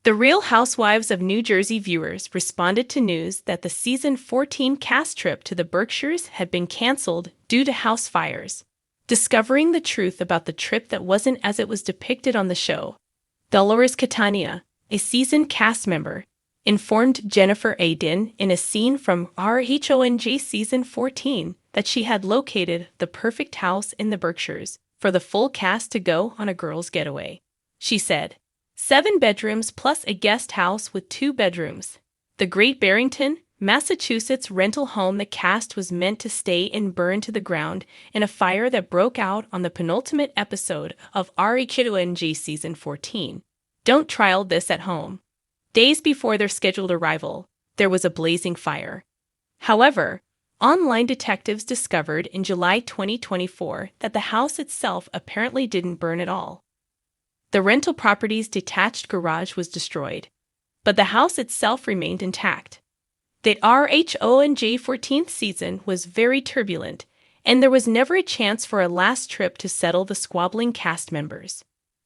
The Real Housewives of New Jersey viewers responded to news that the season 14 cast trip to the Berkshires had been canceled due to house fires. Discovering the truth about the trip that wasn't as it was depicted on the show, Dolores Catania, a seasoned cast member, informed Jennifer Aydin in a scene from RHONJ season 14 that she had located the perfect house in the Berkshires for the full cast to go on a girls' getaway. She said, 7 bedrooms plus a guest house with 2 bedrooms. The Great Barrington, Massachusetts rental home the cast was meant to stay in burned to the ground in a fire that broke out on the penultimate episode of RHONJ season 14. Don't trial this at home. Days before their scheduled arrival, there was a blazing fire. However, online detectives discovered in July 2024 that the house itself apparently didn't burn at all. The rental property's detached garage was destroyed, but the house itself remained intact. The RHONJ 14th season was very turbulent, and there was never a chance for a last trip to settle the squabbling cast members.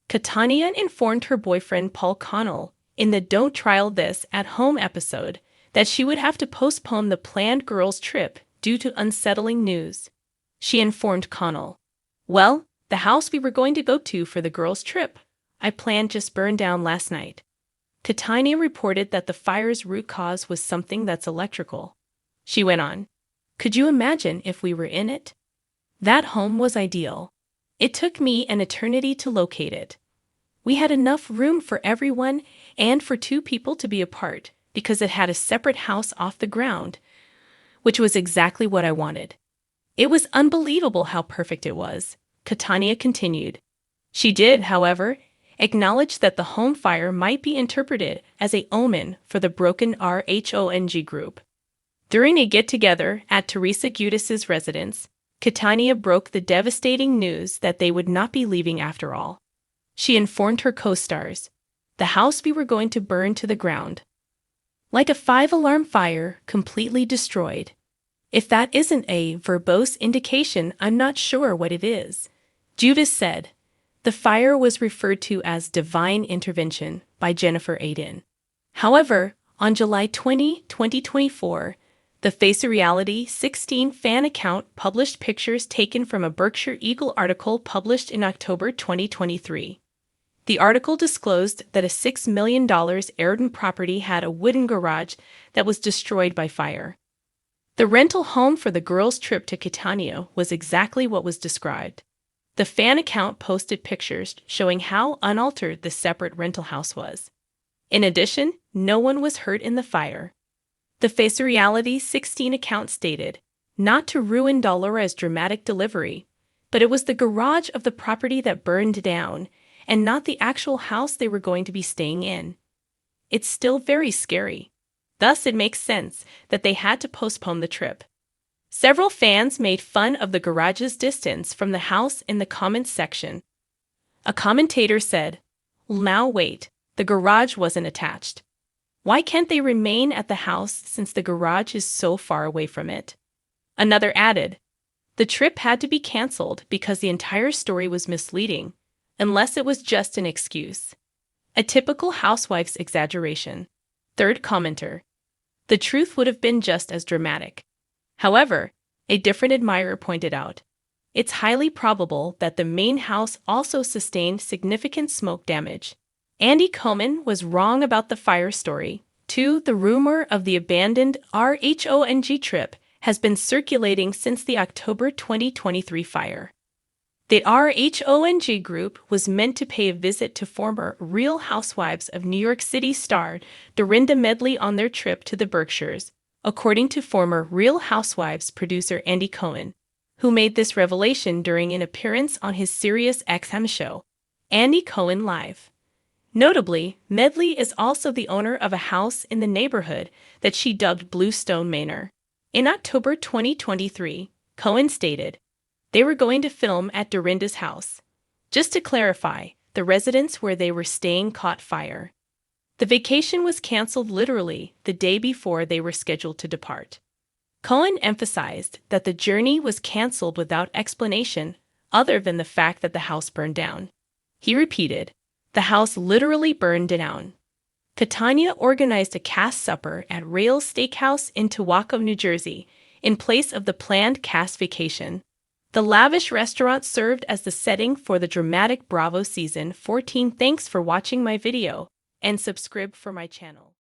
Catania informed her boyfriend Paul Connell in the Don't Trial This at Home episode that she would have to postpone the planned girls' trip due to unsettling news. She informed Connell, "Well, the house we were going to go to for the girls' trip, I planned just burned down last night." Catania reported that the fire's root cause was something that's electrical. She went on, "Could you imagine if we were in it? That home was ideal. It took me an eternity to locate it. We had enough room for everyone and for 2 people to be apart because it had a separate house off the ground, which was exactly what I wanted. It was unbelievable how perfect it was," Catania continued. She did, however, acknowledge that the home fire might be interpreted as an omen for the broken RHONJ group. During a get-together at Teresa Giudice's residence, Catania broke the devastating news that they would not be leaving after all. She informed her co-stars, "The house we were going to burn to the ground. Like a 5-alarm fire, completely destroyed. If that isn't a verbose indication, I'm not sure what it is." Giudice said. The fire was referred to as divine intervention by Jennifer Aydin. However, on July 20, 2024, the Face a Reality 16 fan account published pictures taken from a Berkshire Eagle article published in October 2023. The article disclosed that a $6 million Arden property had a wooden garage that was destroyed by fire. The rental home for the girls' trip to Catania was exactly what was described. The fan account posted pictures showing how unaltered the separate rental house was. In addition, no one was hurt in the fire. The Face a Reality 16 account stated, "Not to ruin Dolores' dramatic delivery, but it was the garage of the property that burned down, and not the actual house they were going to be staying in. It's still very scary. Thus, it makes sense that they had to postpone the trip." Several fans made fun of the garage's distance from the house in the comments section. A commentator said, "Now wait, the garage wasn't attached. Why can't they remain at the house since the garage is so far away from it?" Another added, "The trip had to be canceled because the entire story was misleading, unless it was just an excuse. A typical housewife's exaggeration." Third commenter, "The truth would have been just as dramatic." However, a different admirer pointed out, "It's highly probable that the main house also sustained significant smoke damage." Andy Cohen was wrong about the fire story, too. The rumor of the abandoned RHONJ trip has been circulating since the October 2023 fire. The RHONJ group was meant to pay a visit to former Real Housewives of New York City star Dorinda Medley on their trip to the Berkshires, according to former Real Housewives producer Andy Cohen, who made this revelation during an appearance on his Sirius XM show, Andy Cohen Live. Notably, Medley is also the owner of a house in the neighborhood that she dubbed Bluestone Manor. In October 2023, Cohen stated, they were going to film at Dorinda's house. Just to clarify, the residence where they were staying caught fire. The vacation was canceled literally the day before they were scheduled to depart. Cohen emphasized that the journey was canceled without explanation other than the fact that the house burned down. He repeated, "The house literally burned down." Catania organized a cast supper at Rails Steakhouse in Tawaka, New Jersey, in place of the planned cast vacation. The lavish restaurant served as the setting for the dramatic Bravo Season 14. Thanks for watching my video, and subscribe for my channel.